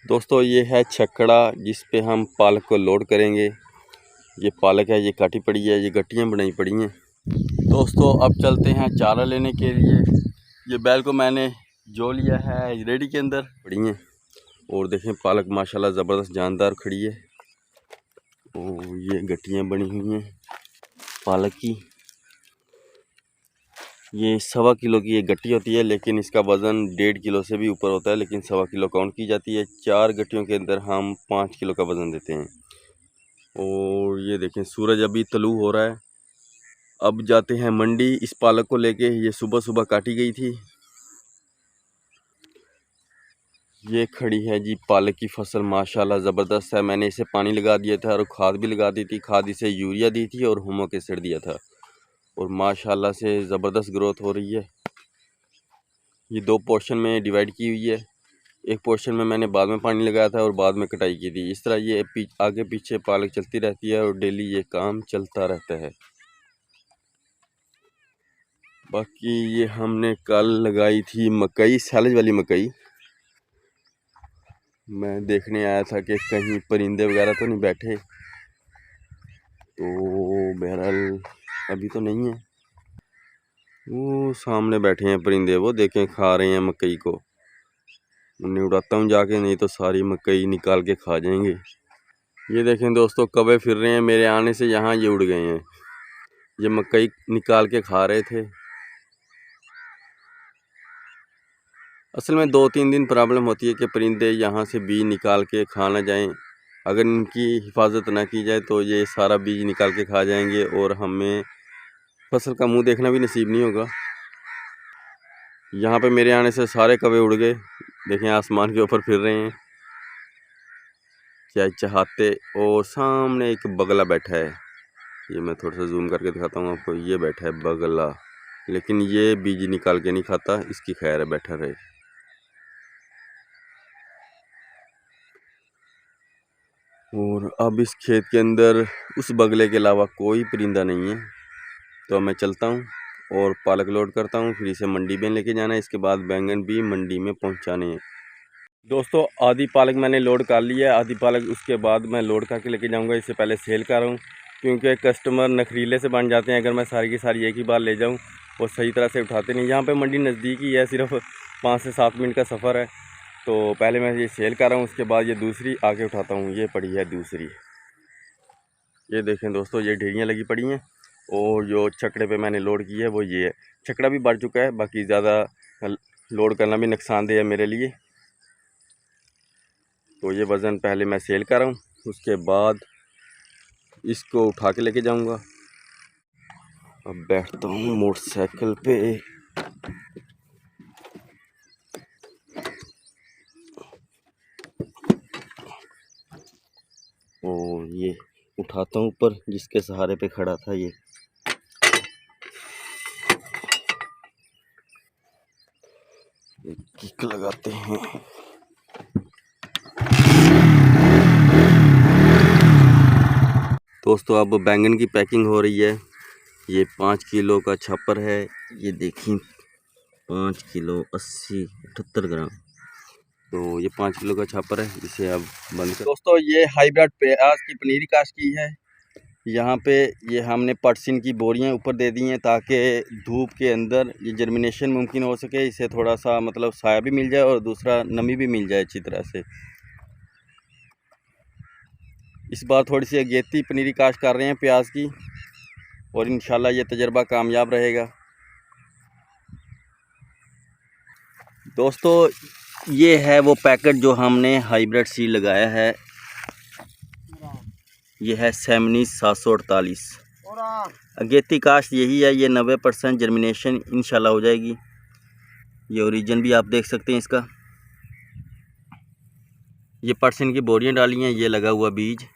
दोस्तों ये है छकड़ा जिस पे हम पालक को लोड करेंगे। ये पालक है, ये काटी पड़ी है, ये गट्टियाँ बनाई पड़ी हैं। दोस्तों अब चलते हैं चारा लेने के लिए। ये बैल को मैंने जो लिया है रेडी के अंदर पड़ी हैं। और देखें पालक माशाल्लाह ज़बरदस्त जानदार खड़ी है। और ये गट्टियाँ बनी हुई हैं पालक की। ये 1.25 किलो की ये गट्टी होती है, लेकिन इसका वज़न 1.5 किलो से भी ऊपर होता है, लेकिन 1.25 किलो काउंट की जाती है। 4 गट्टियों के अंदर हम 5 किलो का वज़न देते हैं। और ये देखें सूरज अभी तलू हो रहा है। अब जाते हैं मंडी इस पालक को लेके। ये सुबह सुबह काटी गई थी। ये खड़ी है जी पालक की फसल, माशाल्लाह ज़बरदस्त है। मैंने इसे पानी लगा दिया था और खाद भी लगा दी थी। खाद इसे यूरिया दी थी और हुमक एसिड दिया था, और माशाल्लाह से ज़बरदस्त ग्रोथ हो रही है। ये 2 पोर्शन में डिवाइड की हुई है। एक पोर्शन में मैंने बाद में पानी लगाया था और बाद में कटाई की थी। इस तरह ये आगे पीछे पालक चलती रहती है और डेली ये काम चलता रहता है। बाकी ये हमने कल लगाई थी मकई, सैलेज वाली मकई। मैं देखने आया था कि कहीं परिंदे वगैरह तो नहीं बैठे, तो बहरहाल अभी तो नहीं है। वो सामने बैठे हैं परिंदे, वो देखें खा रहे हैं मकई को। उन्हें उड़ाता हूँ जाके, नहीं तो सारी मकई निकाल के खा जाएंगे। ये देखें दोस्तों कौवे फिर रहे हैं, मेरे आने से यहाँ ये उड़ गए हैं। ये मकई निकाल के खा रहे थे। असल में 2-3 दिन प्रॉब्लम होती है कि परिंदे यहाँ से बीज निकाल के खा ना जाएं। अगर इनकी हिफाजत ना की जाए तो ये सारा बीज निकाल के खा जाएंगे और हमें फसल का मुंह देखना भी नसीब नहीं होगा। यहाँ पे मेरे आने से सारे कौवे उड़ गए। देखें आसमान के ऊपर फिर रहे हैं क्या चाहते। और सामने एक बगला बैठा है, ये मैं थोड़ा सा जूम करके दिखाता हूँ आपको। ये बैठा है बगला, लेकिन ये बीज निकाल के नहीं खाता, इसकी खैर है, बैठा रहे। और अब इस खेत के अंदर उस बगले के अलावा कोई परिंदा नहीं है। तो मैं चलता हूँ और पालक लोड करता हूँ, फिर इसे मंडी में लेके जाना है। इसके बाद बैंगन भी मंडी में पहुँचाने हैं। दोस्तों आधी पालक मैंने लोड कर ली है, आधी पालक उसके बाद मैं लोड करके लेके जाऊँगा। इससे पहले सेल कर रहा हूँ, क्योंकि कस्टमर नखरीले से बन जाते हैं। अगर मैं सारी की सारी एक ही बार ले जाऊँ वो सही तरह से उठाते नहीं। यहाँ पे मंडी नज़दीक ही है, सिर्फ 5 से 7 मिनट का सफ़र है। तो पहले मैं ये सेल कर रहा हूँ, उसके बाद ये दूसरी आके उठाता हूँ। ये पड़ी है दूसरी। ये देखें दोस्तों ये ढेरियाँ लगी पड़ी हैं। और जो छकड़े पे मैंने लोड की है वो ये है। छकड़ा भी बढ़ चुका है, बाकी ज़्यादा लोड करना भी नुकसानदेह है मेरे लिए। तो ये वज़न पहले मैं सेल कर रहा हूँ, उसके बाद इसको उठा के लेके जाऊँगा। अब बैठता हूँ मोटरसाइकिल पे। और ये उठाता हूँ ऊपर, जिसके सहारे पे खड़ा था ये। किक लगाते हैं। दोस्तों अब बैंगन की पैकिंग हो रही है। ये 5 किलो का छापर है। ये देखिए 5 किलो 78 ग्राम। तो ये 5 किलो का छापर है, इसे अब बंद कर। दोस्तों ये हाइब्रिड प्याज की पनीरी काश्त की है। यहाँ पे ये हमने पटसिन की बोरियां ऊपर दे दी हैं, ताकि धूप के अंदर ये जर्मिनेशन मुमकिन हो सके। इसे थोड़ा सा मतलब साया भी मिल जाए और दूसरा नमी भी मिल जाए अच्छी तरह से। इस बार थोड़ी सी अगेती पनीरी काश्त कर रहे हैं प्याज की, और इंशाल्लाह ये तजर्बा कामयाब रहेगा। दोस्तों ये है वो पैकेट जो हमने हाइब्रिड सीड लगाया है। ये है सेमनी 748। अगेती काश्त यही है। ये 90% जर्मिनेशन इंशाल्लाह हो जाएगी। ये ओरिजिन भी आप देख सकते हैं इसका। ये पर्सन की बोरियां डाली हैं, ये लगा हुआ बीज।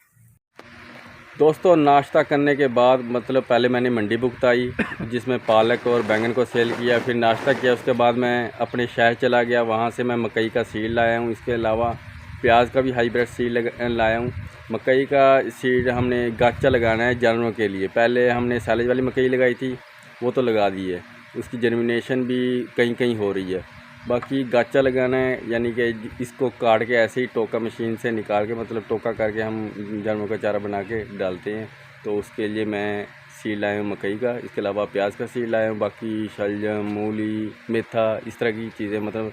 दोस्तों नाश्ता करने के बाद मतलब पहले मैंने मंडी भुगताई, जिसमें पालक और बैंगन को सेल किया, फिर नाश्ता किया। उसके बाद मैं अपने शहर चला गया, वहाँ से मैं मकई का सीड लाया हूँ। इसके अलावा प्याज का भी हाइब्रिड सीड लाया हूँ। मकई का सीड हमने गाचा लगाना है जानवरों के लिए। पहले हमने साइलेज वाली मकई लगाई थी, वो तो लगा दी है। उसकी जर्मिनेशन भी कहीं कहीं हो रही है। बाकी गाचा लगाना है, यानी कि इसको काट के ऐसे ही टोका मशीन से निकाल के, मतलब टोका करके हम जानवरों का चारा बना के डालते हैं। तो उसके लिए मैं सीड लाया हूँ मकई का, इसके अलावा प्याज का सीड लाया हूँ, बाकी शलजम, मूली, मेथा, इस तरह की चीज़ें, मतलब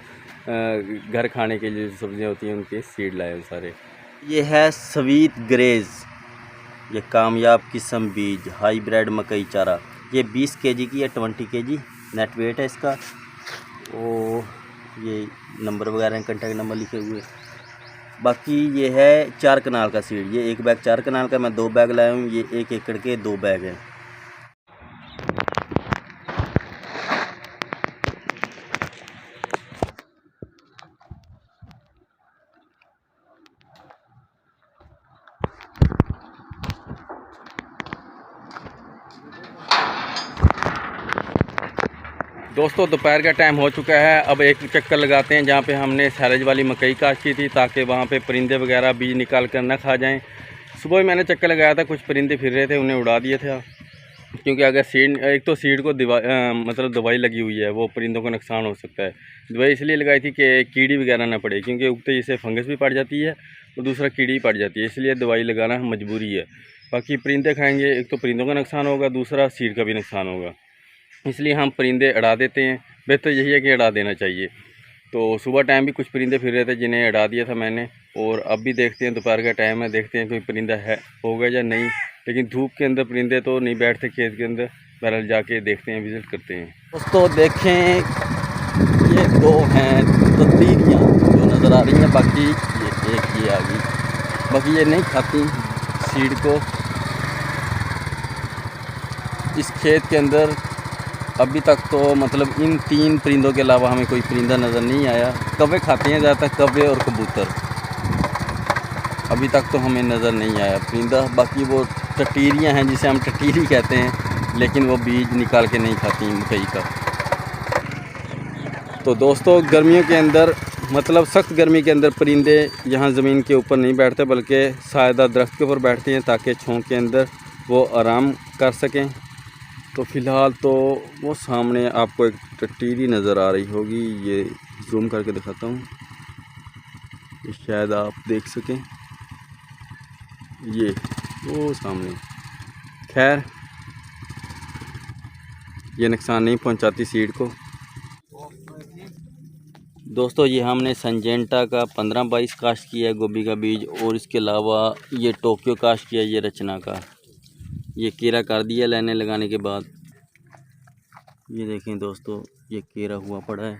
घर खाने के लिए जो सब्ज़ियाँ होती हैं उनके सीड लाए हूँ सारे। ये है स्वीट ग्रेज, ये कामयाब किस्म बीज हाईब्रिड मकई चारा। ये 20 केजी की है, 20 केजी नेट वेट है इसका। और ये नंबर वगैरह हैं, कॉन्टैक्ट नंबर लिखे हुए। बाकी ये है 4 कनाल का सीड, ये 1 बैग 4 कनाल का, मैं 2 बैग लाया हूँ। ये 1 एकड़ के 2 बैग हैं। दोस्तों दोपहर का टाइम हो चुका है, अब एक चक्कर लगाते हैं जहाँ पे हमने सैलेज वाली मकई काश की थी, ताकि वहाँ पे परिंदे वगैरह बीज निकाल कर ना खा जाएं। सुबह ही मैंने चक्कर लगाया था, कुछ परिंदे फिर रहे थे, उन्हें उड़ा दिए थे। क्योंकि अगर सीड, एक तो सीड को मतलब दवाई लगी हुई है, वो परिंदों को नुकसान हो सकता है। दवाई इसलिए लगाई थी कि कीड़ी वगैरह ना पड़े, क्योंकि उगते ही से फंगस भी पड़ जाती है और दूसरा कीड़ी पड़ जाती है, इसलिए दवाई लगाना मजबूरी है। बाकी परिंदे खाएँगे, एक तो परिंदों का नुकसान होगा, दूसरा सीड का भी नुकसान होगा, इसलिए हम परिंदे अड़ा देते हैं। बेहतर यही है कि अड़ा देना चाहिए। तो सुबह टाइम भी कुछ परिंदे फिर रहे थे, जिन्हें अड़ा दिया था मैंने। और अब भी देखते हैं, दोपहर का टाइम है, देखते हैं कोई परिंदा है होगा या नहीं। लेकिन धूप के अंदर परिंदे तो नहीं बैठते खेत के अंदर। बहरहाल जाके देखते हैं, विजिट करते हैं। दोस्तों देखें, ये 2 हैं तब्दीलियाँ जो नज़र आ रही हैं। बाकी ये एक ये आ गई, बाकी ये नहीं खाती सीड को। इस खेत के अंदर अभी तक तो मतलब इन 3 परिंदों के अलावा हमें कोई परिंदा नज़र नहीं आया। कौवे खाते हैं ज़्यादातर, कौवे और कबूतर। अभी तक तो हमें नज़र नहीं आया परिंदा। बाकी वो टटीरियाँ हैं, जिसे हम टटीरी कहते हैं, लेकिन वो बीज निकाल के नहीं खाती मकई का। तो दोस्तों गर्मियों के अंदर, मतलब सख्त गर्मी के अंदर, परिंदे यहाँ ज़मीन के ऊपर नहीं बैठते, बल्कि सायदा दरख्त के ऊपर बैठते हैं, ताकि छांव के अंदर वो आराम कर सकें। तो फ़िलहाल तो वो सामने आपको एक टटीरी नज़र आ रही होगी, ये जूम करके दिखाता हूँ, ये शायद आप देख सकें, ये वो सामने। खैर ये नुकसान नहीं पहुंचाती सीड को। दोस्तों ये हमने संजेंटा का 15-22 काश्त किया है गोभी का बीज, और इसके अलावा ये टोक्यो काश्त किया, ये रचना का। ये कीड़ा कर दिया लेने लगाने के बाद। ये देखें दोस्तों, ये कीड़ा हुआ पड़ा है।